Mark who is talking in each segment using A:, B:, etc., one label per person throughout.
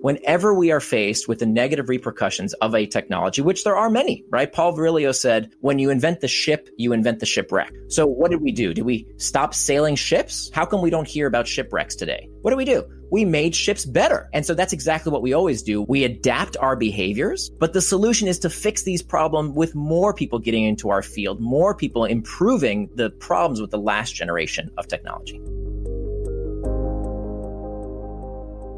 A: whenever we are faced with the negative repercussions of a technology, which there are many, right? Paul Virilio said, when you invent the ship, you invent the shipwreck. So what did we do? Did we stop sailing ships? How come we don't hear about shipwrecks today? What do? We made ships better. And so that's exactly what we always do. We adapt our behaviors, but the solution is to fix these problems with more people getting into our field, more people improving the problems with the last generation of technology.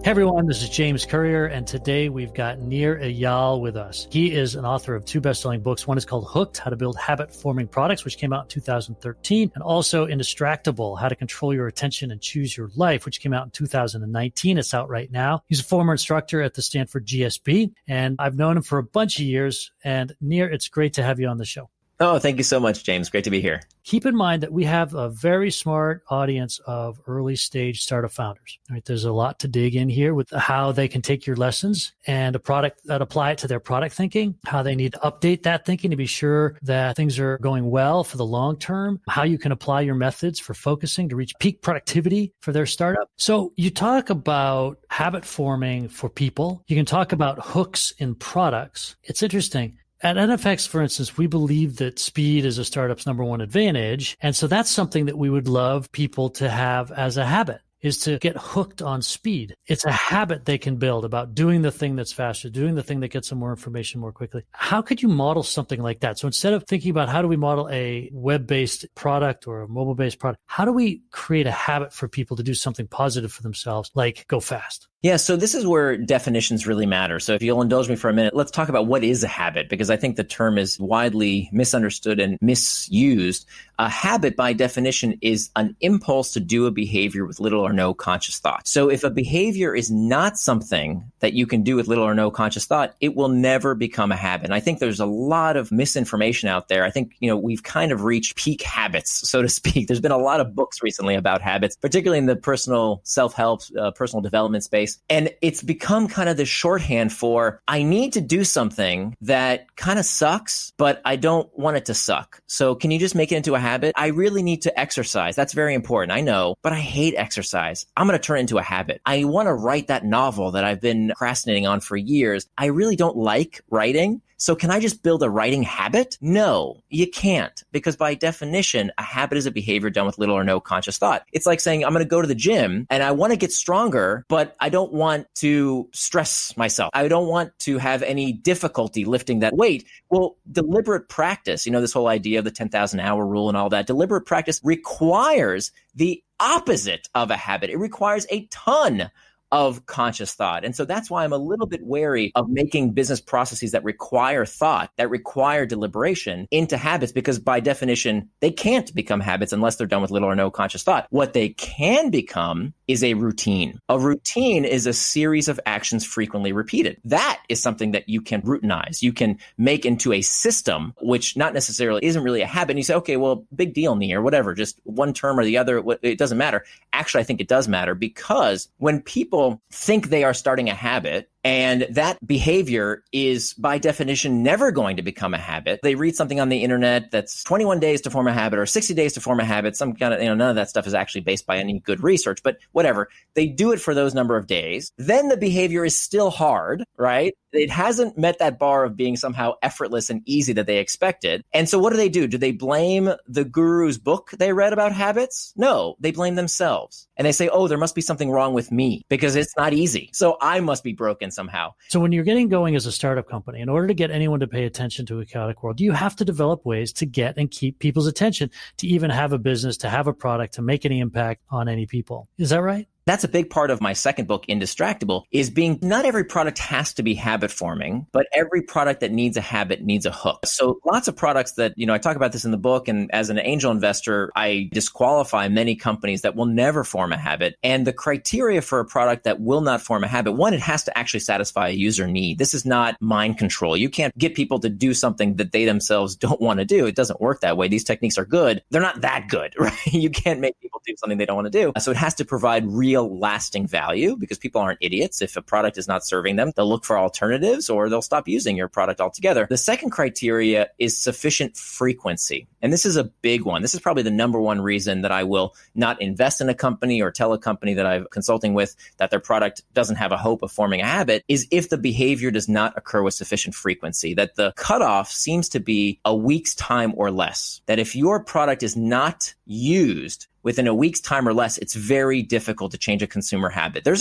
B: Hey everyone, this is James Currier, and today we've got Nir Eyal with us. He is an author of 2 best-selling books. One is called Hooked, How to Build Habit-Forming Products, which came out in 2013, and also Indistractable, How to Control Your Attention and Choose Your Life, which came out in 2019. It's out right now. He's a former instructor at the Stanford GSB, and I've known him for a bunch of years. And Nir, it's great to have you on the show.
A: Oh, thank you so much, James. Great to be here.
B: Keep in mind that we have a very smart audience of early stage startup founders. Right? There's a lot to dig in here with how they can take your lessons and a product that apply it to their product thinking, how they need to update that thinking to be sure that things are going well for the long term, how you can apply your methods for focusing to reach peak productivity for their startup. So you talk about habit forming for people. You can talk about hooks in products. It's interesting. At NFX, for instance, we believe that speed is a startup's number one advantage. And so that's something that we would love people to have as a habit, is to get hooked on speed. It's a habit they can build about doing the thing that's faster, doing the thing that gets them more information more quickly. How could you model something like that? So instead of thinking about how do we model a web-based product or a mobile-based product, how do we create a habit for people to do something positive for themselves, like go fast?
A: Yeah, so this is where definitions really matter. So if you'll indulge me for a minute, let's talk about what is a habit, because I think the term is widely misunderstood and misused. A habit, by definition, is an impulse to do a behavior with little or no conscious thought. So if a behavior is not something that you can do with little or no conscious thought, it will never become a habit. And I think there's a lot of misinformation out there. I think, we've kind of reached peak habits, so to speak. There's been a lot of books recently about habits, particularly in the personal self-help, personal development space. And it's become kind of the shorthand for, I need to do something that kind of sucks, but I don't want it to suck. So can you just make it into a habit? I really need to exercise. That's very important. I know, but I hate exercise. I'm going to turn it into a habit. I want to write that novel that I've been procrastinating on for years. I really don't like writing. So can I just build a writing habit? No, you can't, because by definition, a habit is a behavior done with little or no conscious thought. It's like saying, I'm going to go to the gym and I want to get stronger, but I don't want to stress myself. I don't want to have any difficulty lifting that weight. Well, deliberate practice, this whole idea of the 10,000 hour rule and all that, deliberate practice requires the opposite of a habit. It requires a ton of conscious thought. And so that's why I'm a little bit wary of making business processes that require thought, that require deliberation into habits, because by definition, they can't become habits unless they're done with little or no conscious thought. What they can become is a routine. A routine is a series of actions frequently repeated. That is something that you can routinize. You can make into a system, which not necessarily isn't really a habit. And you say, okay, well, big deal, Nir, whatever, just one term or the other, it doesn't matter. Actually, I think it does matter, because when people think they are starting a habit, and that behavior is by definition never going to become a habit. They read something on the internet that's 21 days to form a habit or 60 days to form a habit. Some kind of, none of that stuff is actually based by any good research, but whatever. They do it for those number of days. Then the behavior is still hard, right? It hasn't met that bar of being somehow effortless and easy that they expected. And so what do? Do they blame the guru's book they read about habits? No, they blame themselves. And they say, oh, there must be something wrong with me because it's not easy. So I must be broken somehow.
B: So when you're getting going as a startup company, in order to get anyone to pay attention to a chaotic world, you have to develop ways to get and keep people's attention, to even have a business, to have a product, to make any impact on any people. Is that right?
A: That's a big part of my second book, Indistractable, is being not every product has to be habit forming, but every product that needs a habit needs a hook. So lots of products that, I talk about this in the book, and as an angel investor, I disqualify many companies that will never form a habit. And the criteria for a product that will not form a habit, one, it has to actually satisfy a user need. This is not mind control. You can't get people to do something that they themselves don't want to do. It doesn't work that way. These techniques are good. They're not that good, right? You can't make people do something they don't want to do. So it has to provide real real lasting value, because people aren't idiots. If a product is not serving them, they'll look for alternatives or they'll stop using your product altogether. The second criteria is sufficient frequency. And this is a big one. This is probably the number one reason that I will not invest in a company or tell a company that I'm consulting with that their product doesn't have a hope of forming a habit, is if the behavior does not occur with sufficient frequency, that the cutoff seems to be a week's time or less. That if your product is not used within a week's time or less, it's very difficult to change a consumer habit. There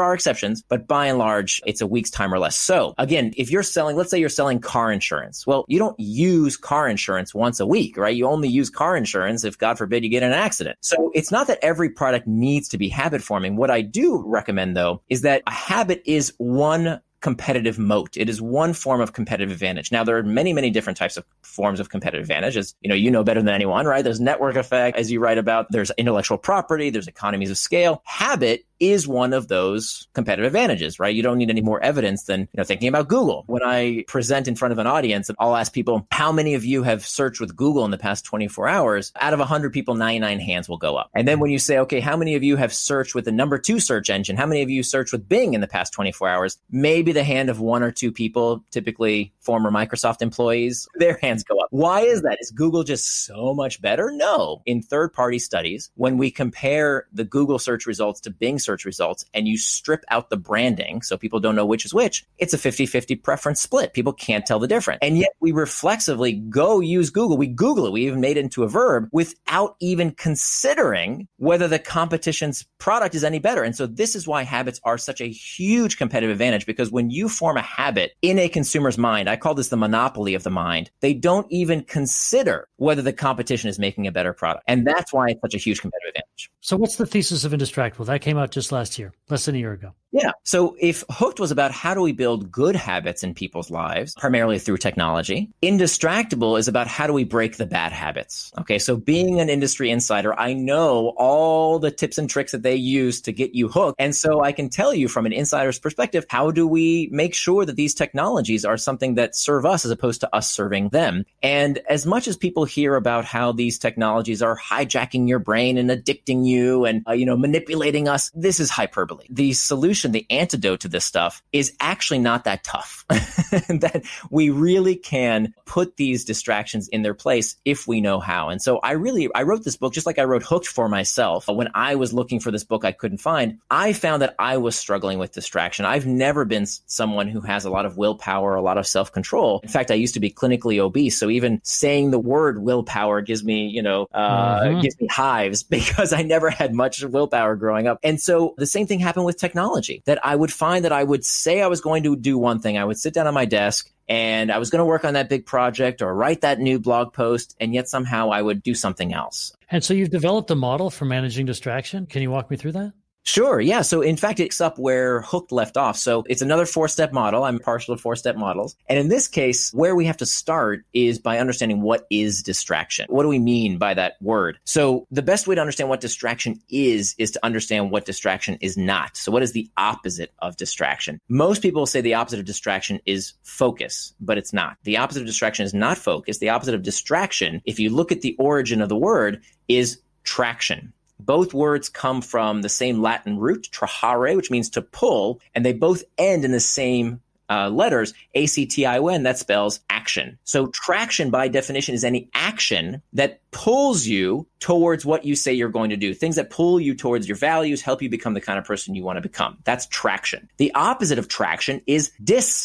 A: are exceptions, but by and large, it's a week's time or less. So again, if you're selling, let's say you're selling car insurance. Well, you don't use car insurance once a week, right? You only use car insurance if, God forbid, you get in an accident. So it's not that every product needs to be habit forming. What I do recommend, though, is that a habit is one competitive moat. It is one form of competitive advantage. Now, there are many, many different types of forms of competitive advantage, as you know better than anyone, right? There's network effect, as you write about. There's intellectual property. There's economies of scale. Habit is one of those competitive advantages, right? You don't need any more evidence than, thinking about Google. When I present in front of an audience, I'll ask people, how many of you have searched with Google in the past 24 hours? Out of 100 people, 99 hands will go up. And then when you say, okay, how many of you have searched with the number 2 search engine? How many of you searched with Bing in the past 24 hours? Maybe the hand of 1 or 2 people, typically former Microsoft employees, their hands go up. Why is that? Is Google just so much better? No. In third-party studies, when we compare the Google search results to Bing search results and you strip out the branding so people don't know which is which, it's a 50-50 preference split. People can't tell the difference. And yet we reflexively go use Google. We Google it. We even made it into a verb without even considering whether the competition's product is any better. And so this is why habits are such a huge competitive advantage, because when you form a habit in a consumer's mind, I call this the monopoly of the mind, they don't even consider whether the competition is making a better product. And that's why it's such a huge competitive advantage.
B: So what's the thesis of Indistractable? That came out just last year, less than a year ago.
A: Yeah. So if Hooked was about how do we build good habits in people's lives, primarily through technology, Indistractable is about how do we break the bad habits. Okay. So being an industry insider, I know all the tips and tricks that they use to get you hooked. And so I can tell you from an insider's perspective, how do we make sure that these technologies are something that serve us as opposed to us serving them? And as much as people hear about how these technologies are hijacking your brain and addicting you and, manipulating us, this is hyperbole. The solution, the antidote to this stuff is actually not that tough. That we really can put these distractions in their place if we know how. And so I wrote this book just like I wrote Hooked for myself. When I was looking for this book I couldn't find, I found that I was struggling with distraction. I've never been someone who has a lot of willpower, a lot of self-control. In fact, I used to be clinically obese. So even saying the word willpower gives me, gives me hives, because I never had much willpower growing up. And so the same thing happened with technology, that I would find that I would say I was going to do one thing. I would sit down on my desk and I was going to work on that big project or write that new blog post, and yet somehow I would do something else.
B: And so you've developed a model for managing distraction. Can you walk me through that?
A: Sure. Yeah. So in fact, it's up where Hooked left off. So it's another 4-step model. I'm partial to 4-step models. And in this case, where we have to start is by understanding what is distraction. What do we mean by that word? So the best way to understand what distraction is to understand what distraction is not. So what is the opposite of distraction? Most people say the opposite of distraction is focus, but it's not. The opposite of distraction is not focus. The opposite of distraction, if you look at the origin of the word, is traction. Both words come from the same Latin root, trahare, which means to pull, and they both end in the same letters, A-C-T-I-O-N, that spells action. So traction, by definition, is any action that pulls you towards what you say you're going to do. Things that pull you towards your values, help you become the kind of person you want to become. That's traction. The opposite of traction is distraction.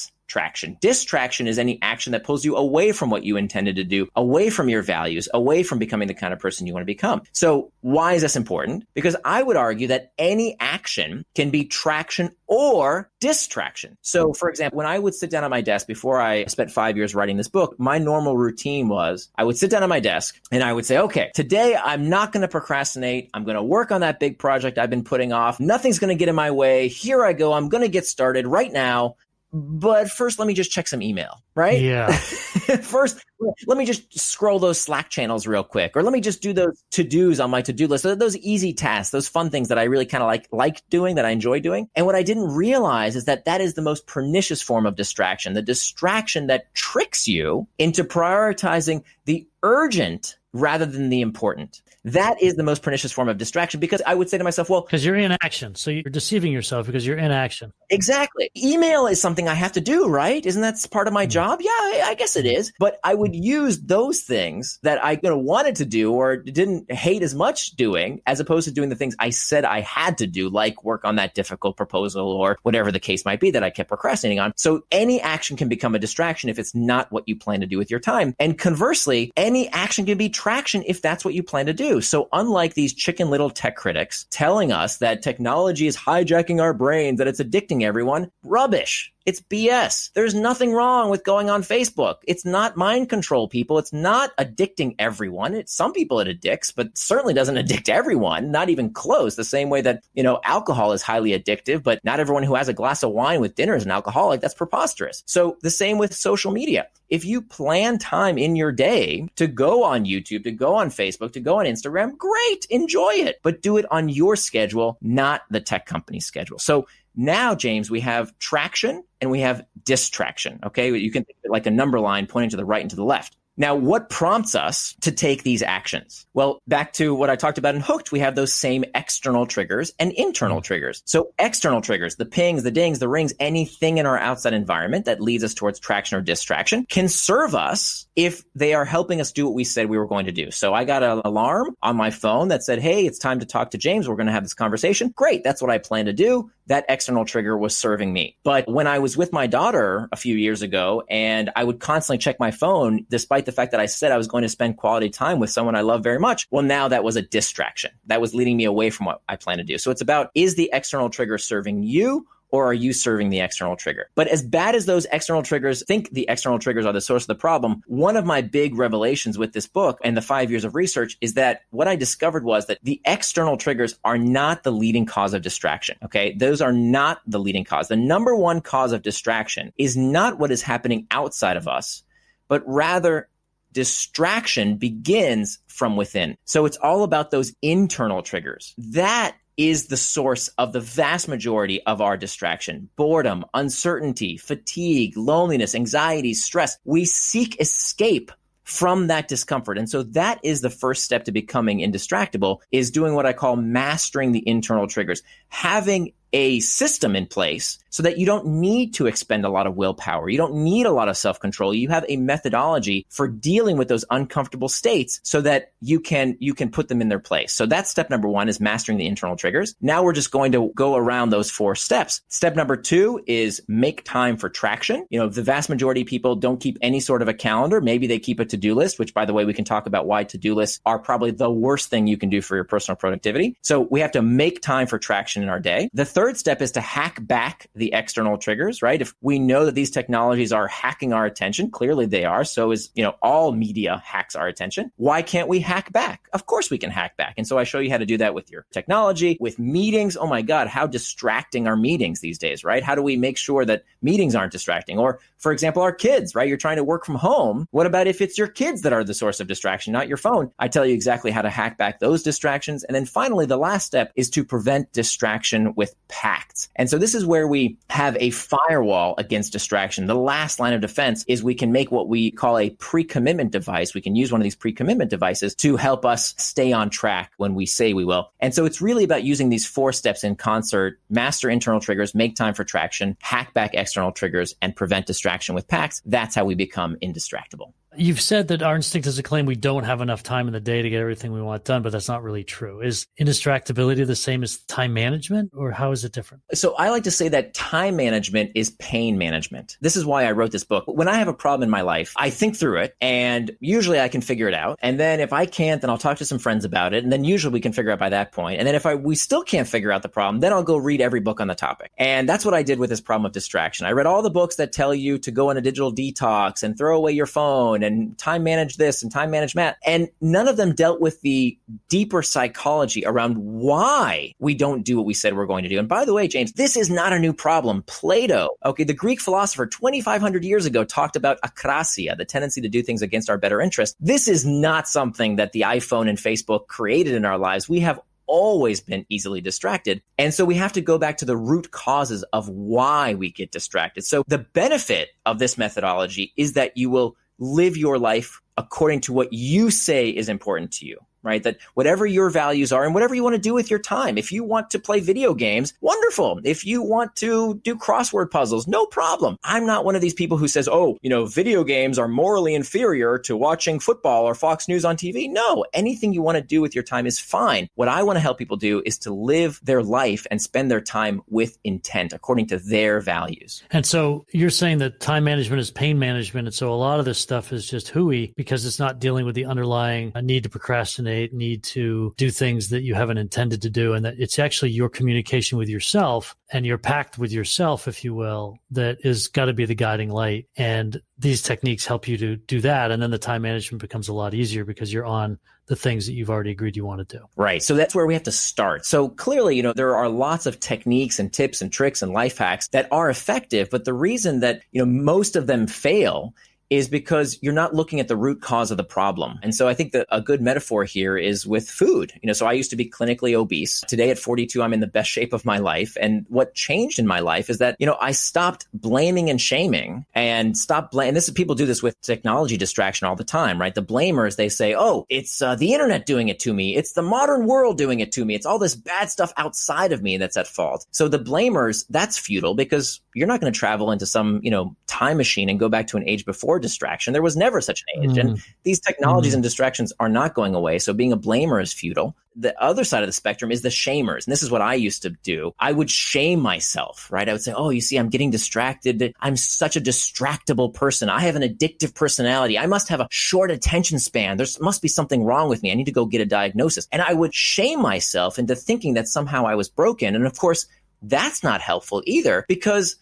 A: Distraction is any action that pulls you away from what you intended to do, away from your values, away from becoming the kind of person you want to become. So why is this important? Because I would argue that any action can be traction or distraction. So for example, when I would sit down at my desk before I spent 5 years writing this book, my normal routine was I would sit down at my desk and I would say, okay, today I'm not going to procrastinate. I'm going to work on that big project I've been putting off. Nothing's going to get in my way. Here I go. I'm going to get started right now. But first, let me just check some email, right?
B: Yeah.
A: First, let me just scroll those Slack channels real quick, or let me just do those to-dos on my to-do list. Those easy tasks, those fun things that I really kind of like doing, that I enjoy doing. And what I didn't realize is that is the most pernicious form of distraction, the distraction that tricks you into prioritizing the urgent rather than the important. That is the most pernicious form of distraction, because I would say to myself, well,
B: because you're in action. So you're deceiving yourself because you're in action.
A: exactly. Email is something I have to do, right? Isn't that part of my job? Yeah, I guess it is. But I would use those things that I wanted to do or didn't hate as much doing, as opposed to doing the things I said I had to do, like work on that difficult proposal or whatever the case might be that I kept procrastinating on. So any action can become a distraction if it's not what you plan to do with your time. And conversely, any action can be traction if that's what you plan to do. So unlike these chicken little tech critics telling us that technology is hijacking our brains, that it's addicting everyone, rubbish. It's BS. There's nothing wrong with going on Facebook. It's not mind control, people. It's not addicting everyone. Some people it addicts, but certainly doesn't addict everyone, not even close. The same way that, alcohol is highly addictive, but not everyone who has a glass of wine with dinner is an alcoholic. That's preposterous. So the same with social media. If you plan time in your day to go on YouTube, to go on Facebook, to go on Instagram, great, enjoy it, but do it on your schedule, not the tech company's schedule. So now, James, we have traction and we have distraction. Okay. You can think of it like a number line pointing to the right and to the left. Now, what prompts us to take these actions? Well, back to what I talked about in Hooked, we have those same external triggers and internal triggers. So external triggers, the pings, the dings, the rings, anything in our outside environment that leads us towards traction or distraction can serve us if they are helping us do what we said we were going to do. So I got an alarm on my phone that said, hey, it's time to talk to James. We're going to have this conversation. Great. That's what I plan to do. That external trigger was serving me. But when I was with my daughter a few years ago and I would constantly check my phone, despite the fact that I said I was going to spend quality time with someone I love very much, well, now that was a distraction. That was leading me away from what I plan to do. So it's about, is the external trigger serving you, or are you serving the external trigger? But as bad as those external triggers, think the external triggers are the source of the problem. One of my big revelations with this book and the 5 years of research is that what I discovered was that the external triggers are not the leading cause of distraction. Okay. Those are not the leading cause. The number one cause of distraction is not what is happening outside of us, but rather distraction begins from within. So it's all about those internal triggers. That is the source of the vast majority of our distraction. Boredom, uncertainty, fatigue, loneliness, anxiety, stress. We seek escape from that discomfort. And so that is the first step to becoming indistractable, is doing what I call mastering the internal triggers, having a system in place so that you don't need to expend a lot of willpower. You don't need a lot of self-control. You have a methodology for dealing with those uncomfortable states so that you can put them in their place. So that's step number one, is mastering the internal triggers. Now we're just going to go around those 4 steps. Step number 2 is make time for traction. The vast majority of people don't keep any sort of a calendar. Maybe they keep a to-do list, which, by the way, we can talk about why to-do lists are probably the worst thing you can do for your personal productivity. So we have to make time for traction in our day. The third step is to hack back the external triggers, right? If we know that these technologies are hacking our attention, clearly they are. So is, all media hacks our attention. Why can't we hack back? Of course we can hack back. And so I show you how to do that with your technology, with meetings. Oh my God, how distracting are meetings these days, right? How do we make sure that meetings aren't distracting? Or, for example, our kids, right? You're trying to work from home. What about if it's your kids that are the source of distraction, not your phone? I tell you exactly how to hack back those distractions. And then finally, the last step is to prevent distraction with pacts. And so this is where we have a firewall against distraction. The last line of defense is we can make what we call a pre-commitment device. We can use one of these pre-commitment devices to help us stay on track when we say we will. And so it's really about using these 4 steps in concert: master internal triggers, make time for traction, hack back external triggers, and prevent distraction with pacts. That's how we become indistractable.
B: You've said that our instinct is to claim we don't have enough time in the day to get everything we want done, but that's not really true. Is indistractability the same as time management, or how is it different?
A: So I like to say that time management is pain management. This is why I wrote this book. When I have a problem in my life, I think through it, and usually I can figure it out. And then if I can't, then I'll talk to some friends about it. And then usually we can figure it out by that point. And then if we still can't figure out the problem, then I'll go read every book on the topic. And that's what I did with this problem of distraction. I read all the books that tell you to go on a digital detox and throw away your phone and time manage this and time manage that. And none of them dealt with the deeper psychology around why we don't do what we said we're going to do. And by the way, James, this is not a new problem. Plato, the Greek philosopher 2,500 years ago, talked about akrasia, the tendency to do things against our better interest. This is not something that the iPhone and Facebook created in our lives. We have always been easily distracted. And so we have to go back to the root causes of why we get distracted. So the benefit of this methodology is that you will live your life according to what you say is important to you. Right? That whatever your values are and whatever you want to do with your time. If you want to play video games, wonderful. If you want to do crossword puzzles, no problem. I'm not one of these people who says, oh, video games are morally inferior to watching football or Fox News on TV. No, anything you want to do with your time is fine. What I want to help people do is to live their life and spend their time with intent according to their values.
B: And so you're saying that time management is pain management. And so a lot of this stuff is just hooey because it's not dealing with the underlying need to procrastinate, need to do things that you haven't intended to do, and that it's actually your communication with yourself and your pact with yourself, if you will, that is got to be the guiding light. And these techniques help you to do that. And then the time management becomes a lot easier because you're on the things that you've already agreed you want to do.
A: Right. So that's where we have to start. So clearly, there are lots of techniques and tips and tricks and life hacks that are effective. But the reason that, most of them fail is because you're not looking at the root cause of the problem. And so I think that a good metaphor here is with food. So I used to be clinically obese. Today at 42, I'm in the best shape of my life. And what changed in my life is that, I stopped blaming and shaming and stopped blaming. And people do this with technology distraction all the time, right? The blamers, they say, oh, it's the internet doing it to me. It's the modern world doing it to me. It's all this bad stuff outside of me that's at fault. So the blamers, that's futile because you're not going to travel into some, time machine and go back to an age before distraction. There was never such an age. And these technologies and distractions are not going away. So being a blamer is futile. The other side of the spectrum is the shamers. And this is what I used to do. I would shame myself, right? I would say, oh, you see, I'm getting distracted. I'm such a distractible person. I have an addictive personality. I must have a short attention span. There must be something wrong with me. I need to go get a diagnosis. And I would shame myself into thinking that somehow I was broken. And of course, that's not helpful either because,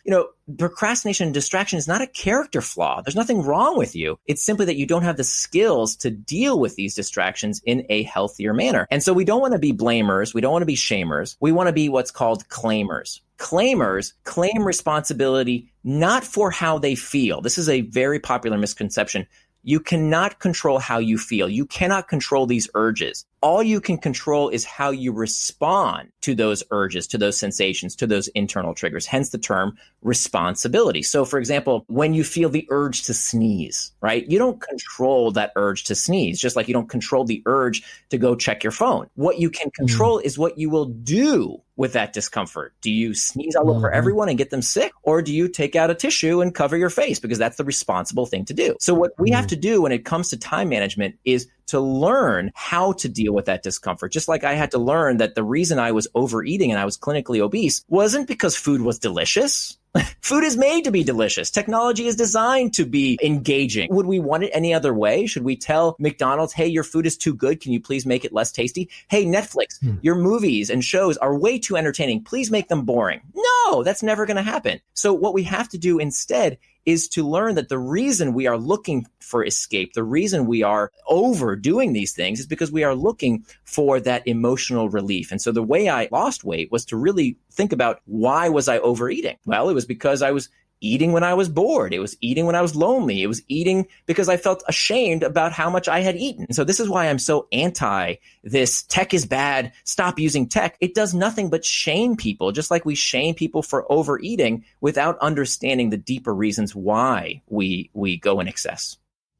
A: procrastination and distraction is not a character flaw. There's nothing wrong with you. It's simply that you don't have the skills to deal with these distractions in a healthier manner. And so we don't want to be blamers. We don't want to be shamers. We want to be what's called claimers. Claimers claim responsibility not for how they feel. This is a very popular misconception. You cannot control how you feel. You cannot control these urges. All you can control is how you respond to those urges, to those sensations, to those internal triggers, hence the term responsibility. So, for example, when you feel the urge to sneeze, right? You don't control that urge to sneeze, just like you don't control the urge to go check your phone. What you can control is what you will do with that discomfort. Do you sneeze all over everyone and get them sick? Or do you take out a tissue and cover your face? Because that's the responsible thing to do. So what we have to do when it comes to time management is to learn how to deal with that discomfort. Just like I had to learn that the reason I was overeating and I was clinically obese wasn't because food was delicious. Food is made to be delicious. Technology is designed to be engaging. Would we want it any other way? Should we tell McDonald's, hey, your food is too good. Can you please make it less tasty? Hey, Netflix, your movies and shows are way too entertaining. Please make them boring. No, that's never going to happen. So what we have to do instead is to learn that the reason we are looking for escape, the reason we are overdoing these things is because we are looking for that emotional relief. And so the way I lost weight was to really think about, why was I overeating? Well, it was because I was eating when I was bored. It was eating when I was lonely. It was eating because I felt ashamed about how much I had eaten. And so this is why I'm so anti this tech is bad, stop using tech. It does nothing but shame people, just like we shame people for overeating without understanding the deeper reasons why we go in excess.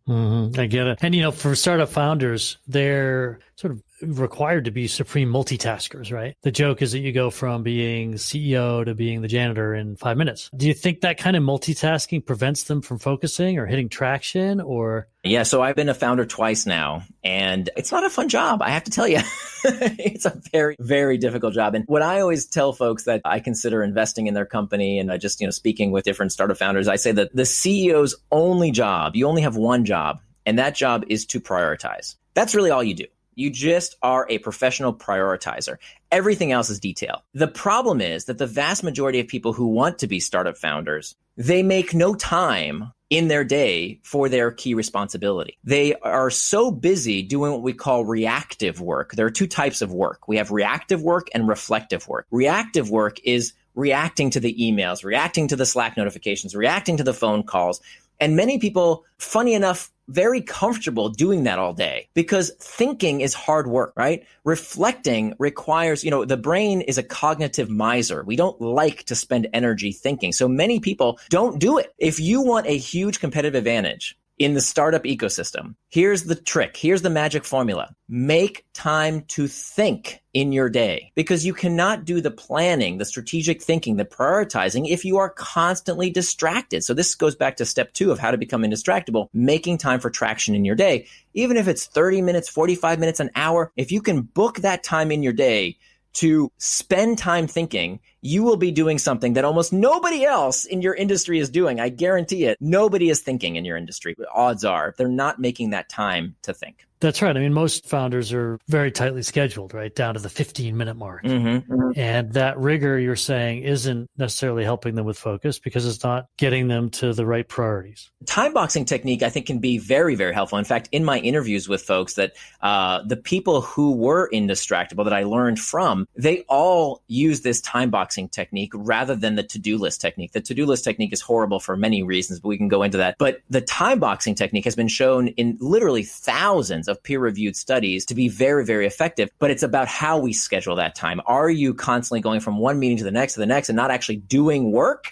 B: I get it. And, for startup founders, they're sort of required to be supreme multitaskers, right? The joke is that you go from being CEO to being the janitor in 5 minutes. Do you think that kind of multitasking prevents them from focusing or hitting traction or?
A: Yeah, so I've been a founder twice now, and it's not a fun job, I have to tell you. It's a very, very difficult job. And what I always tell folks that I consider investing in their company, and I just, speaking with different startup founders, I say that the CEO's only job, you only have one job, and that job is to prioritize. That's really all you do. You just are a professional prioritizer. Everything else is detail. The problem is that the vast majority of people who want to be startup founders, they make no time in their day for their key responsibility. They are so busy doing what we call reactive work. There are two types of work. We have reactive work and reflective work. Reactive work is reacting to the emails, reacting to the Slack notifications, reacting to the phone calls. And many people, funny enough, very comfortable doing that all day because thinking is hard work, right? Reflecting requires, the brain is a cognitive miser. We don't like to spend energy thinking. So many people don't do it. If you want a huge competitive advantage, in the startup ecosystem, here's the trick. Here's the magic formula. Make time to think in your day, because you cannot do the planning, the strategic thinking, the prioritizing if you are constantly distracted. So this goes back to step 2 of how to become indistractable, making time for traction in your day. Even if it's 30 minutes, 45 minutes, an hour, if you can book that time in your day to spend time thinking, you will be doing something that almost nobody else in your industry is doing. I guarantee it. Nobody is thinking in your industry. Odds are they're not making that time to think.
B: That's right. I mean, most founders are very tightly scheduled, right? Down to the 15-minute mark. And that rigor you're saying isn't necessarily helping them with focus because it's not getting them to the right priorities.
A: Time boxing technique, I think, can be very, very helpful. In fact, in my interviews with folks that the people who were indistractable that I learned from, they all use this time boxing technique rather than the to-do list technique. The to-do list technique is horrible for many reasons, but we can go into that. But the time boxing technique has been shown in literally thousands of peer-reviewed studies to be very, very effective. But it's about how we schedule that time. Are you constantly going from one meeting to the next and not actually doing work,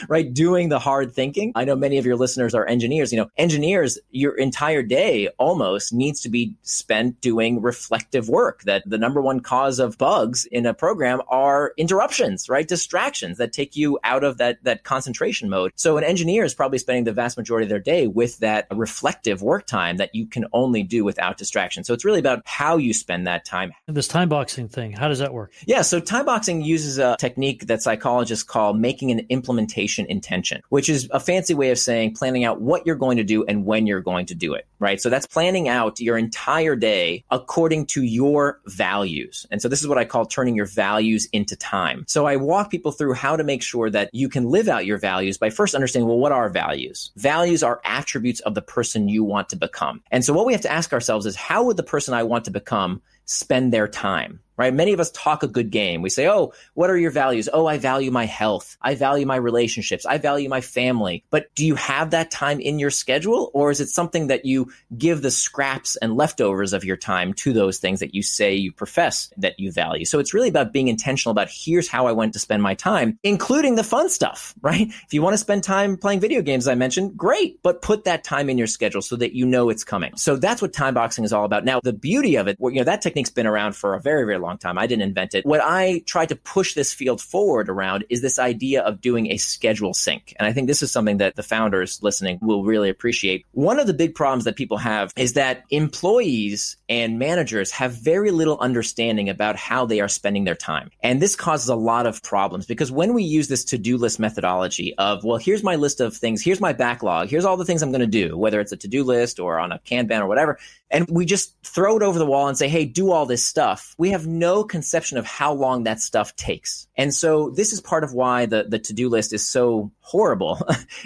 A: right? Doing the hard thinking. I know many of your listeners are engineers. Engineers, your entire day almost needs to be spent doing reflective work. That the number one cause of bugs in a program are interruptions, right? Distractions that take you out of that concentration mode. So an engineer is probably spending the vast majority of their day with that reflective work time that you can only do without distraction. So it's really about how you spend that time.
B: And this time boxing thing, how does that work?
A: Yeah, so time boxing uses a technique that psychologists call making an implementation intention, which is a fancy way of saying planning out what you're going to do and when you're going to do it, right? So that's planning out your entire day according to your values. And so this is what I call turning your values into time. So I walk people through how to make sure that you can live out your values by first understanding, well, what are values? Values are attributes of the person you want to become. And so what we have to ask ourselves is, how would the person I want to become spend their time? Right? Many of us talk a good game. We say, oh, what are your values? Oh, I value my health. I value my relationships. I value my family. But do you have that time in your schedule? Or is it something that you give the scraps and leftovers of your time to those things that you say you profess that you value? So it's really about being intentional about here's how I want to spend my time, including the fun stuff, right? If you want to spend time playing video games, I mentioned, great, but put that time in your schedule so that you know it's coming. So that's what time boxing is all about. Now, the beauty of it, that technique's been around for a very, very long time. I didn't invent it. What I tried to push this field forward around is this idea of doing a schedule sync. And I think this is something that the founders listening will really appreciate. One of the big problems that people have is that employees and managers have very little understanding about how they are spending their time. And this causes a lot of problems because when we use this to-do list methodology of, well, here's my list of things, here's my backlog, here's all the things I'm going to do, whether it's a to-do list or on a Kanban or whatever, and we just throw it over the wall and say, hey, do all this stuff, we have no conception of how long that stuff takes. And so this is part of why the to-do list is so horrible.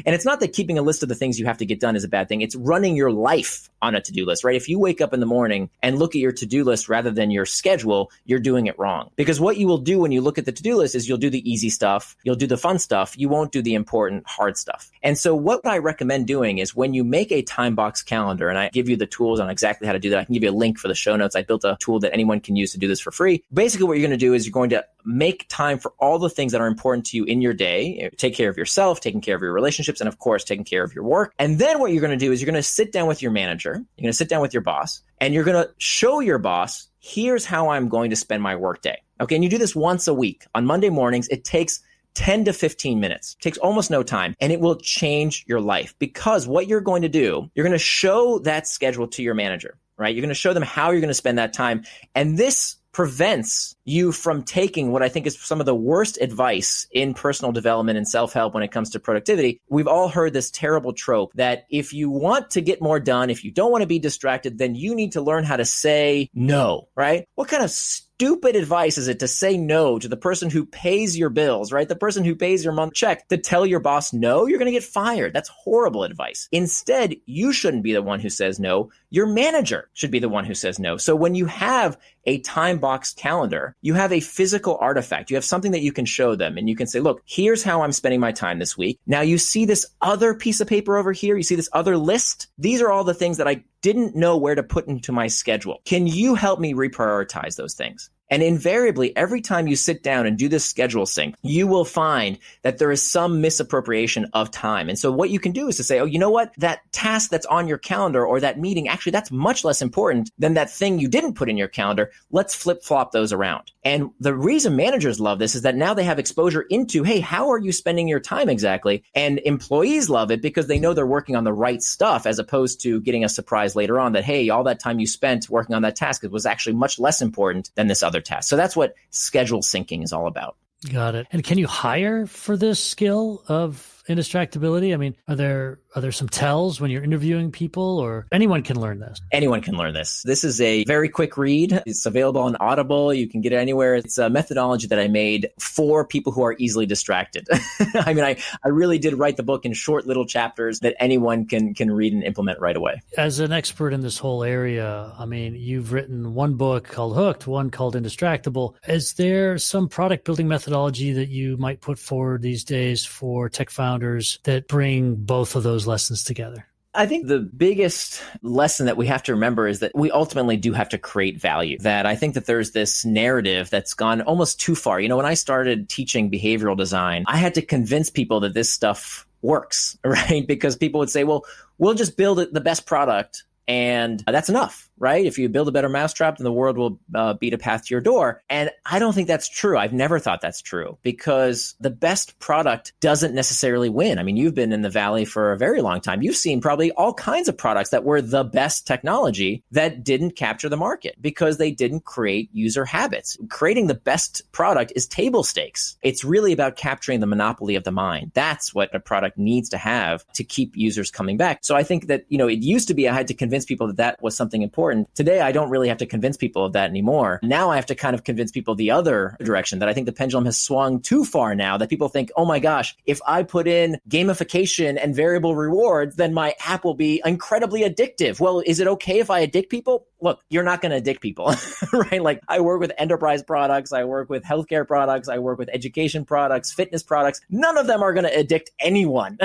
A: And it's not that keeping a list of the things you have to get done is a bad thing. It's running your life on a to-do list, right? If you wake up in the morning and look at your to-do list rather than your schedule, you're doing it wrong. Because what you will do when you look at the to-do list is you'll do the easy stuff, you'll do the fun stuff, you won't do the important hard stuff. And so what I recommend doing is when you make a time box calendar, and I give you the tools on exactly how to do that, I can give you a link for the show notes. I built a tool that anyone can use to do this for free. Basically, what you're going to do is you're going to make time for all the things that are important to you in your day. Take care of yourself, taking care of your relationships, and of course, taking care of your work. And then what you're going to do is you're going to sit down with your manager, you're going to sit down with your boss, and you're going to show your boss, here's how I'm going to spend my workday. Okay, and you do this once a week. On Monday mornings, it takes 10 to 15 minutes. It takes almost no time, and it will change your life because what you're going to do, you're going to show that schedule to your manager, right? You're going to show them how you're going to spend that time. And this prevents you from taking what I think is some of the worst advice in personal development and self-help when it comes to productivity. We've all heard this terrible trope that if you want to get more done, if you don't want to be distracted, then you need to learn how to say no, right? What kind of stupid advice is it to say no to the person who pays your bills, right? The person who pays your month check, to tell your boss no, you're going to get fired. That's horrible advice. Instead, you shouldn't be the one who says no. Your manager should be the one who says no. So when you have a time box calendar, you have a physical artifact. You have something that you can show them and you can say, look, here's how I'm spending my time this week. Now you see this other piece of paper over here. You see this other list. These are all the things that I didn't know where to put into my schedule. Can you help me reprioritize those things? And invariably, every time you sit down and do this schedule sync, you will find that there is some misappropriation of time. And so what you can do is to say, oh, you know what? That task that's on your calendar or that meeting, actually, that's much less important than that thing you didn't put in your calendar. Let's flip-flop those around. And the reason managers love this is that now they have exposure into, hey, how are you spending your time exactly? And employees love it because they know they're working on the right stuff as opposed to getting a surprise later on that, hey, all that time you spent working on that task was actually much less important than this other task. So that's what schedule syncing is all about.
B: Got it. And can you hire for this skill of indistractability? I mean, are there some tells when you're interviewing people, or anyone can learn this?
A: Anyone can learn this. This is a very quick read. It's available on Audible. You can get it anywhere. It's a methodology that I made for people who are easily distracted. I mean, I really did write the book in short little chapters that anyone can read and implement right away.
B: As an expert in this whole area, I mean, you've written one book called Hooked, one called Indistractable. Is there some product building methodology that you might put forward these days for tech founders that bring both of those lessons together?
A: I think the biggest lesson that we have to remember is that we ultimately do have to create value. That I think that there's this narrative that's gone almost too far. You know, when I started teaching behavioral design, I had to convince people that this stuff works, right? Because people would say, well, we'll just build the best product and that's enough, right? If you build a better mousetrap, then the world will beat a path to your door. And I don't think that's true. I've never thought that's true because the best product doesn't necessarily win. I mean, you've been in the Valley for a very long time. You've seen probably all kinds of products that were the best technology that didn't capture the market because they didn't create user habits. Creating the best product is table stakes. It's really about capturing the monopoly of the mind. That's what a product needs to have to keep users coming back. So I think that, you know, it used to be I had to convince people that that was something important. Today, I don't really have to convince people of that anymore. Now I have to kind of convince people the other direction, that I think the pendulum has swung too far now, that people think, oh my gosh, if I put in gamification and variable rewards, then my app will be incredibly addictive. Well, is it okay if I addict people? Look, you're not going to addict people, right? Like I work with enterprise products, I work with healthcare products, I work with education products, fitness products. None of them are going to addict anyone,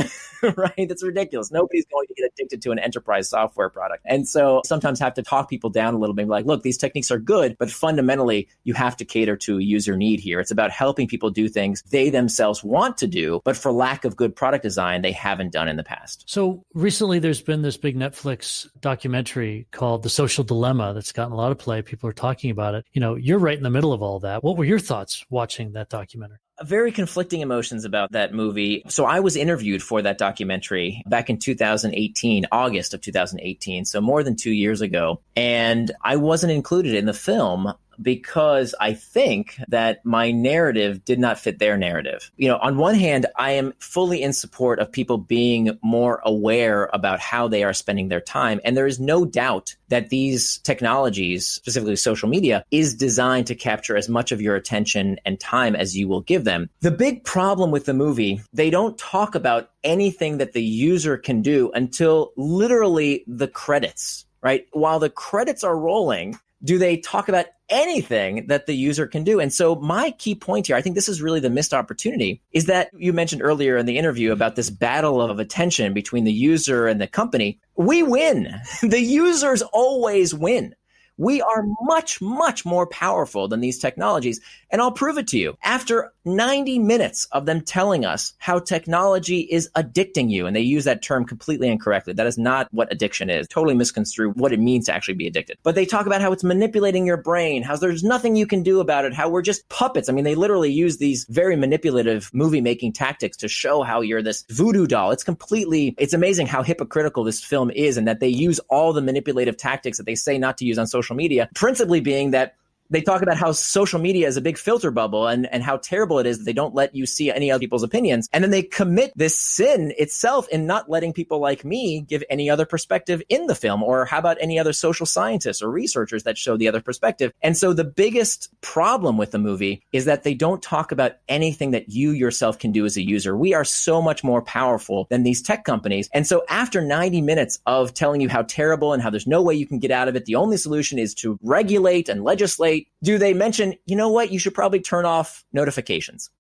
A: right? That's ridiculous. Nobody's going to get addicted to an enterprise software product. And so sometimes have to talk people down a little bit, like, look, these techniques are good, but fundamentally you have to cater to a user need here. It's about helping people do things they themselves want to do, but for lack of good product design, they haven't done in the past.
B: So recently there's been this big Netflix documentary called The Social Dilemma that's gotten a lot of play. People are talking about it. You know, you're right in the middle of all that. What were your thoughts watching that documentary?
A: Very conflicting emotions about that movie. So I was interviewed for that documentary back in 2018, August of 2018, so more than 2 years ago. And I wasn't included in the film because I think that my narrative did not fit their narrative. You know, on one hand, I am fully in support of people being more aware about how they are spending their time. And there is no doubt that these technologies, specifically social media, is designed to capture as much of your attention and time as you will give them. The big problem with the movie, they don't talk about anything that the user can do until literally the credits, right? While the credits are rolling, do they talk about anything that the user can do? And so my key point here, I think this is really the missed opportunity, is that you mentioned earlier in the interview about this battle of attention between the user and the company. We win. The users always win. We are much, much more powerful than these technologies. And I'll prove it to you. After 90 minutes of them telling us how technology is addicting you, and they use that term completely incorrectly. That is not what addiction is. Totally misconstrue what it means to actually be addicted. But they talk about how it's manipulating your brain, how there's nothing you can do about it, how we're just puppets. I mean, they literally use these very manipulative movie-making tactics to show how you're this voodoo doll. It's amazing how hypocritical this film is, and that they use all the manipulative tactics that they say not to use on social media, principally being that they talk about how social media is a big filter bubble and how terrible it is that they don't let you see any other people's opinions. And then they commit this sin itself in not letting people like me give any other perspective in the film. Or how about any other social scientists or researchers that show the other perspective? And so the biggest problem with the movie is that they don't talk about anything that you yourself can do as a user. We are so much more powerful than these tech companies. And so after 90 minutes of telling you how terrible and how there's no way you can get out of it, the only solution is to regulate and legislate, do they mention, you know what, you should probably turn off notifications?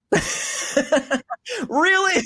A: Really?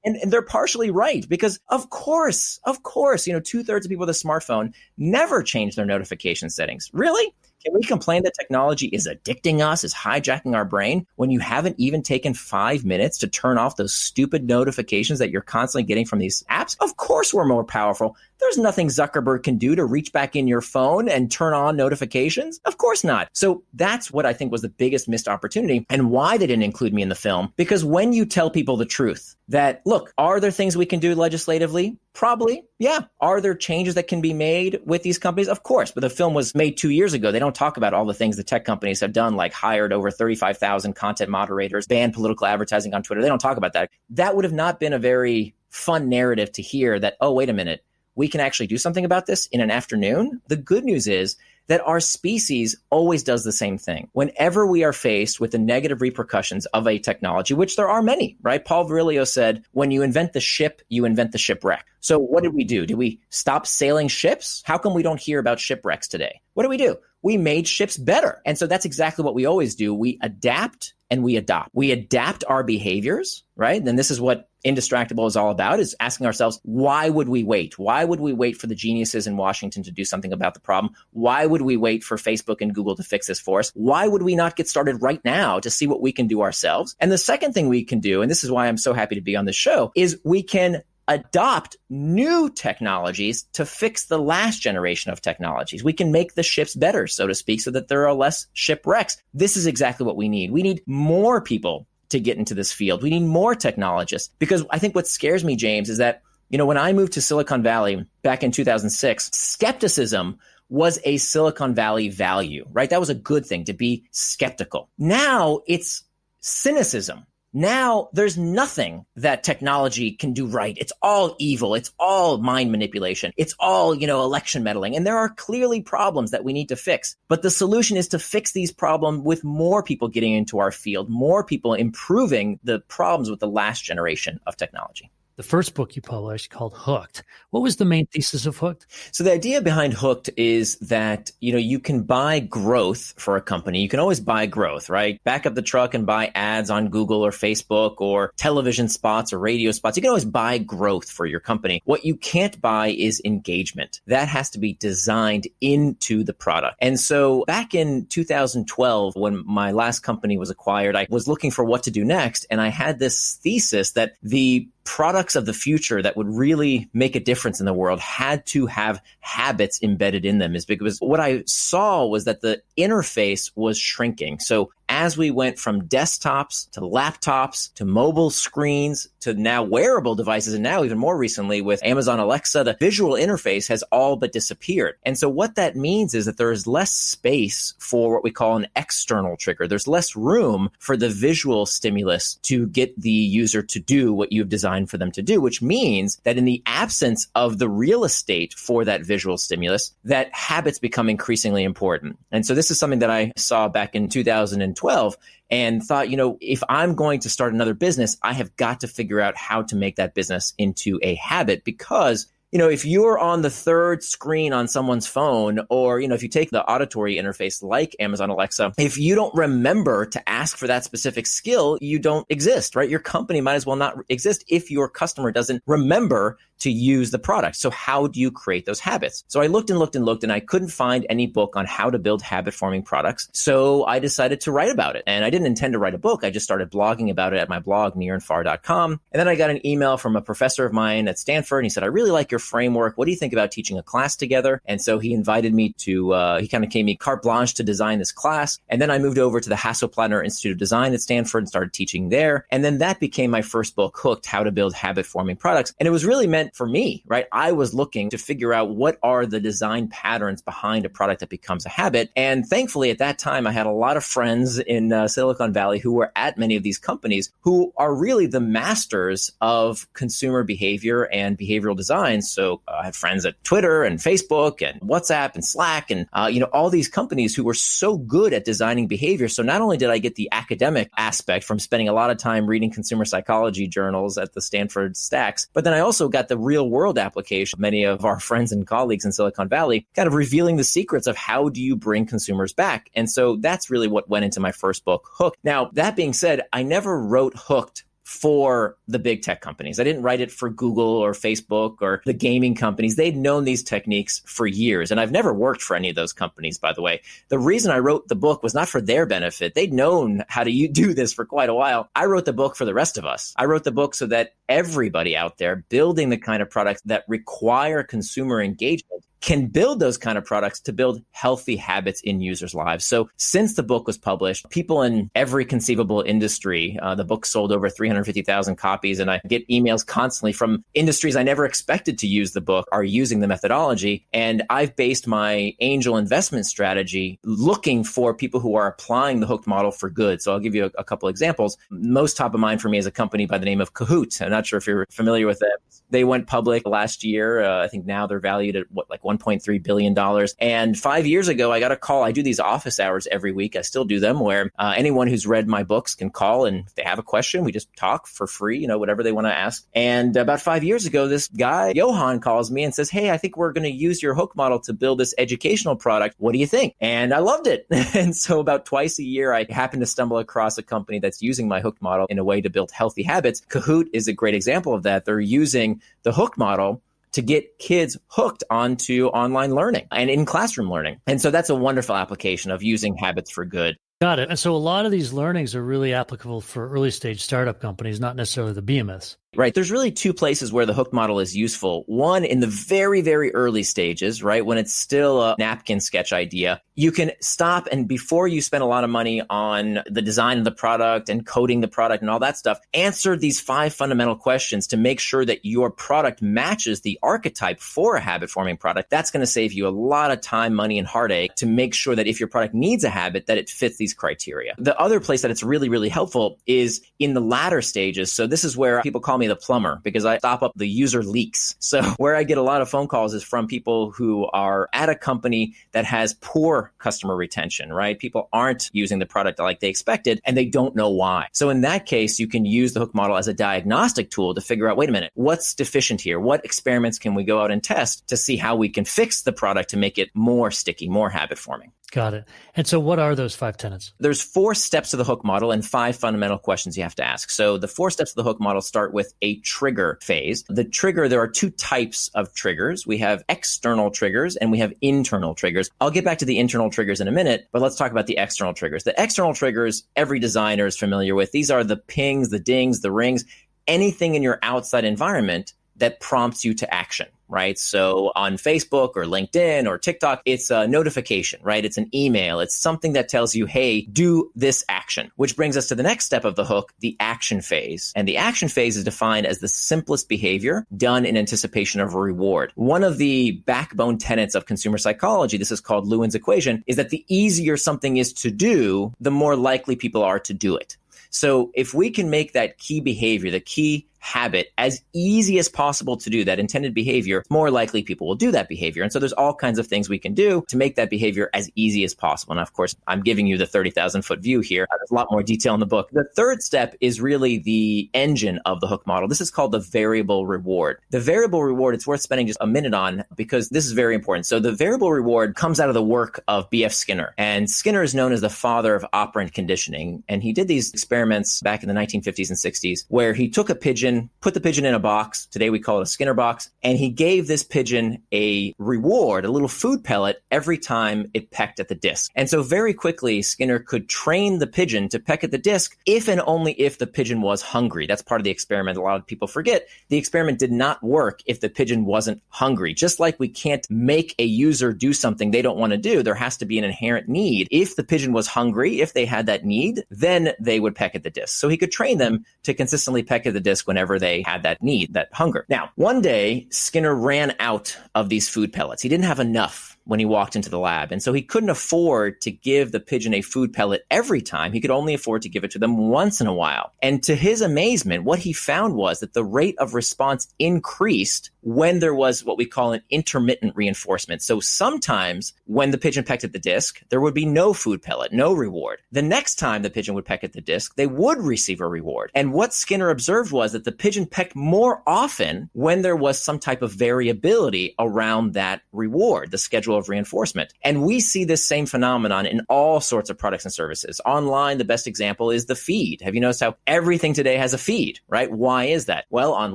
A: And they're partially right, because of course, 2/3 of people with a smartphone never change their notification settings. Really? Can we complain that technology is addicting us, is hijacking our brain, when you haven't even taken 5 minutes to turn off those stupid notifications that you're constantly getting from these apps? Of course we're more powerful. There's nothing Zuckerberg can do to reach back in your phone and turn on notifications. Of course not. So that's what I think was the biggest missed opportunity and why they didn't include me in the film. Because when you tell people the truth that, look, are there things we can do legislatively? Probably. Yeah. Are there changes that can be made with these companies? Of course. But the film was made 2 years ago. They don't talk about all the things the tech companies have done, like hired over 35,000 content moderators, banned political advertising on Twitter. They don't talk about that. That would have not been a very fun narrative to hear that, oh, wait a minute, we can actually do something about this in an afternoon. The good news is that our species always does the same thing. Whenever we are faced with the negative repercussions of a technology, which there are many, right? Paul Virilio said, when you invent the ship, you invent the shipwreck. So what did we do? Did we stop sailing ships? How come we don't hear about shipwrecks today? What do? We made ships better. And so that's exactly what we always do. We adapt and we adopt. We adapt our behaviors, right? And this is what Indistractable is all about, is asking ourselves, why would we wait? Why would we wait for the geniuses in Washington to do something about the problem? Why would we wait for Facebook and Google to fix this for us? Why would we not get started right now to see what we can do ourselves? And the second thing we can do, and this is why I'm so happy to be on this show, is we can adopt new technologies to fix the last generation of technologies. We can make the ships better, so to speak, so that there are less shipwrecks. This is exactly what we need. We need more people to get into this field. We need more technologists, because I think what scares me, James, is that, when I moved to Silicon Valley back in 2006, skepticism was a Silicon Valley value, right? That was a good thing, to be skeptical. Now it's cynicism. Now there's nothing that technology can do right. It's all evil. It's all mind manipulation. It's all, election meddling. And there are clearly problems that we need to fix. But the solution is to fix these problems with more people getting into our field, more people improving the problems with the last generation of technology.
B: The first book you published, called Hooked. What was the main thesis of Hooked?
A: So the idea behind Hooked is that, you can buy growth for a company. You can always buy growth, right? Back up the truck and buy ads on Google or Facebook or television spots or radio spots. You can always buy growth for your company. What you can't buy is engagement. That has to be designed into the product. And so back in 2012, when my last company was acquired, I was looking for what to do next. And I had this thesis that the products of the future that would really make a difference in the world had to have habits embedded in them, is because what I saw was that the interface was shrinking. So as we went from desktops to laptops to mobile screens to now wearable devices, and now even more recently with Amazon Alexa, the visual interface has all but disappeared. And so what that means is that there is less space for what we call an external trigger. There's less room for the visual stimulus to get the user to do what you've designed for them to do, which means that in the absence of the real estate for that visual stimulus, that habits become increasingly important. And so this is something that I saw back in 2012 and thought, if I'm going to start another business, I have got to figure out how to make that business into a habit, because if you're on the third screen on someone's phone, or, if you take the auditory interface like Amazon Alexa, if you don't remember to ask for that specific skill, you don't exist, right? Your company might as well not exist if your customer doesn't remember to use the product. So how do you create those habits? So I looked and I couldn't find any book on how to build habit-forming products. So I decided to write about it. And I didn't intend to write a book. I just started blogging about it at my blog, nirandfar.com. And then I got an email from a professor of mine at Stanford. And he said, I really like your framework. What do you think about teaching a class together? And so he invited me to, he kind of gave me carte blanche to design this class. And then I moved over to the Hasso-Plattner Institute of Design at Stanford and started teaching there. And then that became my first book, Hooked, How to Build Habit-Forming Products. And it was really meant for me, right? I was looking to figure out what are the design patterns behind a product that becomes a habit. And thankfully, at that time, I had a lot of friends in Silicon Valley who were at many of these companies who are really the masters of consumer behavior and behavioral design. So I had friends at Twitter and Facebook and WhatsApp and Slack and, all these companies who were so good at designing behavior. So not only did I get the academic aspect from spending a lot of time reading consumer psychology journals at the Stanford stacks, but then I also got the real world application. Many of our friends and colleagues in Silicon Valley kind of revealing the secrets of how do you bring consumers back. And so that's really what went into my first book, Hooked. Now, that being said, I never wrote Hooked for the big tech companies. I didn't write it for Google or Facebook or the gaming companies. They'd known these techniques for years. And I've never worked for any of those companies, by the way. The reason I wrote the book was not for their benefit. They'd known how to do this for quite a while. I wrote the book for the rest of us. I wrote the book so that everybody out there building the kind of products that require consumer engagement can build those kind of products to build healthy habits in users' lives. So since the book was published, people in every conceivable industry, the book sold over 350,000 copies, and I get emails constantly from industries I never expected to use the book are using the methodology. And I've based my angel investment strategy looking for people who are applying the hooked model for good. So I'll give you a couple examples. Most top of mind for me is a company by the name of Kahoot. I'm not sure if you're familiar with them. They went public last year. I think now they're valued at like $1.3 billion. And 5 years ago, I got a call. I do these office hours every week. I still do them where anyone who's read my books can call. And if they have a question, we just talk for free, whatever they want to ask. And about 5 years ago, this guy, Johan, calls me and says, hey, I think we're going to use your hook model to build this educational product. What do you think? And I loved it. And so about twice a year, I happen to stumble across a company that's using my hook model in a way to build healthy habits. Kahoot is a great example of that. They're using the hook model to get kids hooked onto online learning and in classroom learning. And so that's a wonderful application of using habits for good.
B: Got it. And so a lot of these learnings are really applicable for early stage startup companies, not necessarily the behemoths.
A: Right. There's really two places where the hook model is useful. One, in the very, very early stages, right, when it's still a napkin sketch idea, you can stop and before you spend a lot of money on the design of the product and coding the product and all that stuff, answer these 5 fundamental questions to make sure that your product matches the archetype for a habit-forming product. That's going to save you a lot of time, money, and heartache to make sure that if your product needs a habit, that it fits these criteria. The other place that it's really, really helpful is in the latter stages. So this is where people call me the plumber because I stop up the user leaks. So where I get a lot of phone calls is from people who are at a company that has poor customer retention, right? People aren't using the product like they expected and they don't know why. So in that case, you can use the hook model as a diagnostic tool to figure out, wait a minute, what's deficient here? What experiments can we go out and test to see how we can fix the product to make it more sticky, more habit forming?
B: Got it. And so what are those 5 tenets?
A: There's 4 steps to the hook model and 5 fundamental questions you have to ask. So the 4 steps of the hook model start with a trigger phase. The trigger, there are 2 types of triggers. We have external triggers and we have internal triggers. I'll get back to the internal triggers in a minute, but let's talk about the external triggers. The external triggers, every designer is familiar with. These are the pings, the dings, the rings, anything in your outside environment that prompts you to action, right? So on Facebook or LinkedIn or TikTok, it's a notification, right? It's an email. It's something that tells you, hey, do this action, which brings us to the next step of the hook, the action phase. And the action phase is defined as the simplest behavior done in anticipation of a reward. One of the backbone tenets of consumer psychology, this is called Lewin's equation, is that the easier something is to do, the more likely people are to do it. So if we can make that key behavior, the key habit as easy as possible to do, that intended behavior, more likely people will do that behavior. And so there's all kinds of things we can do to make that behavior as easy as possible. And of course, I'm giving you the 30,000 foot view here. There's a lot more detail in the book. The third step is really the engine of the hook model. This is called the variable reward. The variable reward, it's worth spending just a minute on because this is very important. So the variable reward comes out of the work of B.F. Skinner. And Skinner is known as the father of operant conditioning. And he did these experiments back in the 1950s and 60s where he took a pigeon, put the pigeon in a box. Today we call it a Skinner box. And he gave this pigeon a reward, a little food pellet, every time it pecked at the disc. And so very quickly, Skinner could train the pigeon to peck at the disc if and only if the pigeon was hungry. That's part of the experiment. A lot of people forget. The experiment did not work if the pigeon wasn't hungry. Just like we can't make a user do something they don't want to do, there has to be an inherent need. If the pigeon was hungry, if they had that need, then they would peck at the disc. So he could train them to consistently peck at the disc whenever they had that need, that hunger. Now, one day, Skinner ran out of these food pellets. He didn't have enough when he walked into the lab. And so he couldn't afford to give the pigeon a food pellet every time. He could only afford to give it to them once in a while. And to his amazement, what he found was that the rate of response increased when there was what we call an intermittent reinforcement. So sometimes when the pigeon pecked at the disc, there would be no food pellet, no reward. The next time the pigeon would peck at the disc, they would receive a reward. And what Skinner observed was that the pigeon pecked more often when there was some type of variability around that reward, the schedule cycle of reinforcement. And we see this same phenomenon in all sorts of products and services. Online, the best example is the feed. Have you noticed how everything today has a feed, right? Why is that? Well, on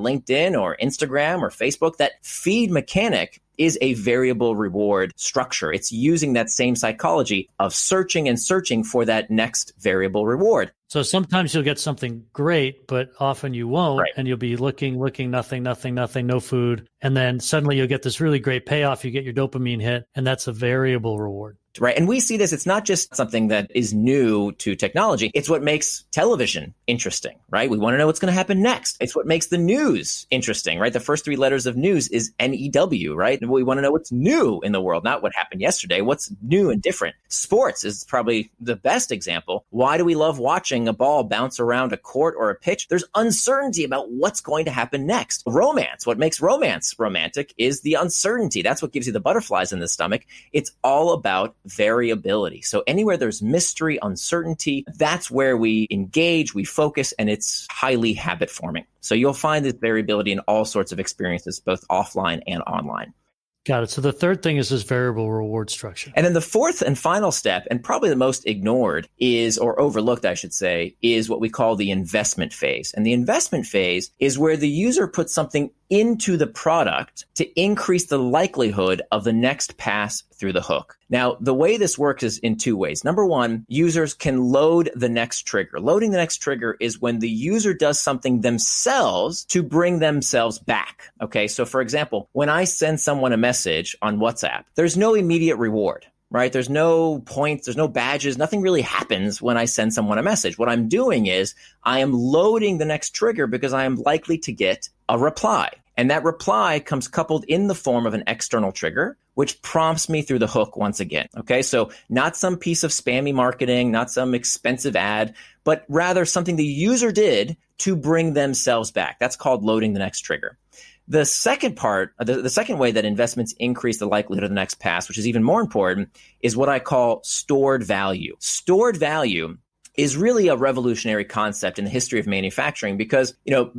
A: LinkedIn or Instagram or Facebook, that feed mechanic is a variable reward structure. It's using that same psychology of searching and searching for that next variable reward.
B: So sometimes you'll get something great, but often you won't.
A: Right.
B: And you'll be looking, nothing, no food. And then suddenly you'll get this really great payoff. You get your dopamine hit, and that's a variable reward.
A: Right. And we see this. It's not just something that is new to technology. It's what makes television interesting, right? We want to know what's going to happen next. It's what makes the news interesting, right? The first three letters of news is NEW, right? And we want to know what's new in the world, not what happened yesterday. What's new and different? Sports is probably the best example. Why do we love watching a ball bounce around a court or a pitch? There's uncertainty about what's going to happen next. Romance, what makes romance romantic is the uncertainty. That's what gives you the butterflies in the stomach. It's all about variability. So anywhere there's mystery, uncertainty, that's where we engage, we focus, and it's highly habit forming. So you'll find this variability in all sorts of experiences, both offline and online.
B: Got it. So the third thing is this variable reward structure.
A: And then the fourth and final step, and probably the most ignored is, or overlooked, I should say, is what we call the investment phase. And the investment phase is where the user puts something into the product to increase the likelihood of the next pass through the hook. Now, the way this works is in two ways. Number one, users can load the next trigger. Loading the next trigger is when the user does something themselves to bring themselves back. Okay, so for example, when I send someone a message on WhatsApp, there's no immediate reward. Right? There's no points, there's no badges, nothing really happens when I send someone a message. What I'm doing is I am loading the next trigger because I am likely to get a reply. And that reply comes coupled in the form of an external trigger, which prompts me through the hook once again. Okay, so not some piece of spammy marketing, not some expensive ad, but rather something the user did to bring themselves back. That's called loading the next trigger. The second part, the second way that investments increase the likelihood of the next pass, which is even more important, is what I call stored value. Stored value is really a revolutionary concept in the history of manufacturing because,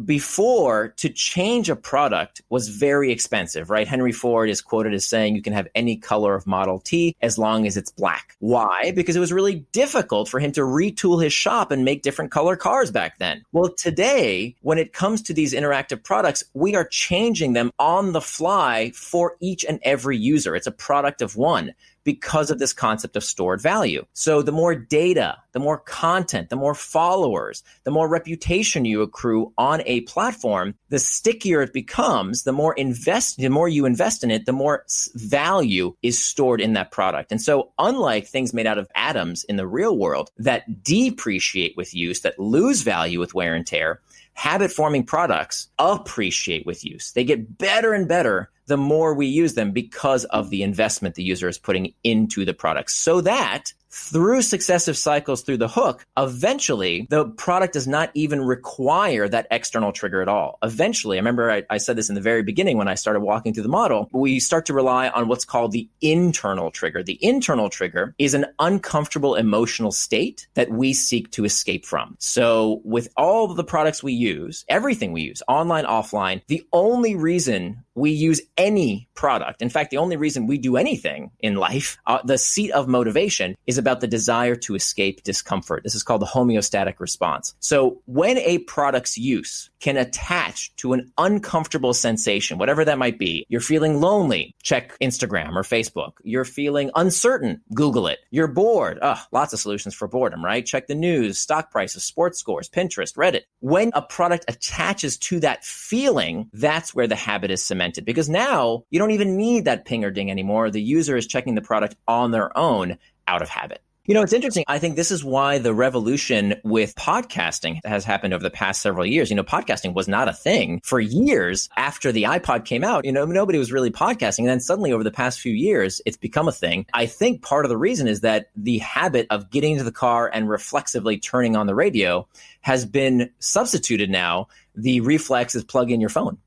A: before, to change a product was very expensive, right? Henry Ford is quoted as saying you can have any color of Model T as long as it's black. Why? Because it was really difficult for him to retool his shop and make different color cars back then. Well, today, when it comes to these interactive products, we are changing them on the fly for each and every user. It's a product of one, because of this concept of stored value. So the more data, the more content, the more followers, the more reputation you accrue on a platform, the stickier it becomes, the more you invest in it, the more value is stored in that product. And so unlike things made out of atoms in the real world that depreciate with use, that lose value with wear and tear, habit-forming products appreciate with use. They get better and better the more we use them because of the investment the user is putting into the product. So that through successive cycles through the hook, eventually the product does not even require that external trigger at all. Eventually, I remember I said this in the very beginning when I started walking through the model, we start to rely on what's called the internal trigger. The internal trigger is an uncomfortable emotional state that we seek to escape from. So with all of the products we use, everything we use, online, offline, the only reason we use any product, in fact, the only reason we do anything in life, the seat of motivation is about the desire to escape discomfort. This is called the homeostatic response. So when a product's use can attach to an uncomfortable sensation, whatever that might be, you're feeling lonely, check Instagram or Facebook. You're feeling uncertain, Google it. You're bored, lots of solutions for boredom, right? Check the news, stock prices, sports scores, Pinterest, Reddit. When a product attaches to that feeling, that's where the habit is cemented. Because now you don't even need that ping or ding anymore. The user is checking the product on their own out of habit. It's interesting. I think this is why the revolution with podcasting has happened over the past several years. Podcasting was not a thing for years after the iPod came out. Nobody was really podcasting. And then suddenly over the past few years, it's become a thing. I think part of the reason is that the habit of getting into the car and reflexively turning on the radio has been substituted now. The reflex is plug in your phone.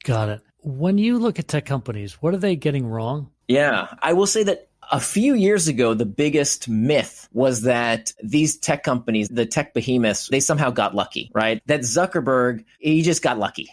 B: Got it. When you look at tech companies, what are they getting wrong?
A: Yeah, I will say that A few years ago, the biggest myth was that these tech companies, the tech behemoths, they somehow got lucky, right? That Zuckerberg, he just got lucky.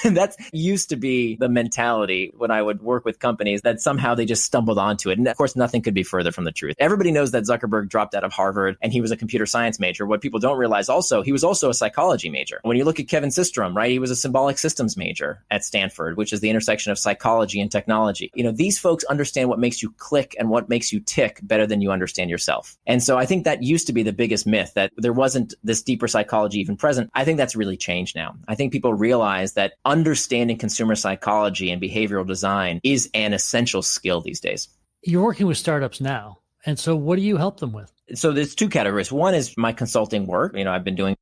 A: That used to be the mentality when I would work with companies, that somehow they just stumbled onto it. And of course, nothing could be further from the truth. Everybody knows that Zuckerberg dropped out of Harvard and he was a computer science major. What people don't realize also, he was also a psychology major. When you look at Kevin Systrom, right, he was a symbolic systems major at Stanford, which is the intersection of psychology and technology. These folks understand what makes you click and what makes you tick better than you understand yourself. And so I think that used to be the biggest myth, that there wasn't this deeper psychology even present. I think that's really changed now. I think people realize that understanding consumer psychology and behavioral design is an essential skill these days.
B: You're working with startups now. And so what do you help them with?
A: So there's two categories. One is my consulting work. I've been doing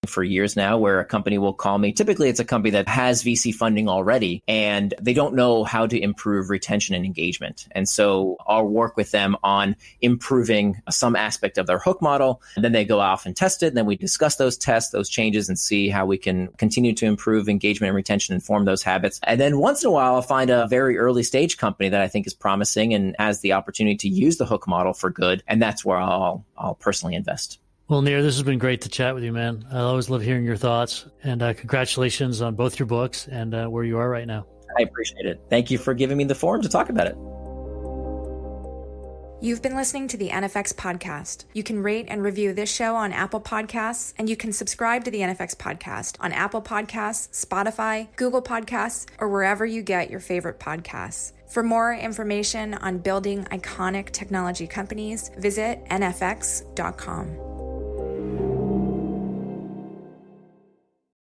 A: for years now, where a company will call me. Typically, it's a company that has VC funding already, and they don't know how to improve retention and engagement. And so I'll work with them on improving some aspect of their hook model. And then they go off and test it. And then we discuss those tests, those changes, and see how we can continue to improve engagement and retention and form those habits. And then once in a while, I'll find a very early stage company that I think is promising and has the opportunity to use the hook model for good. And that's where I'll personally invest.
B: Well, Nir, this has been great to chat with you, man. I always love hearing your thoughts, and congratulations on both your books and where you are right now.
A: I appreciate it. Thank you for giving me the forum to talk about it.
C: You've been listening to the NFX podcast. You can rate and review this show on Apple Podcasts, and you can subscribe to the NFX podcast on Apple Podcasts, Spotify, Google Podcasts, or wherever you get your favorite podcasts. For more information on building iconic technology companies, visit nfx.com.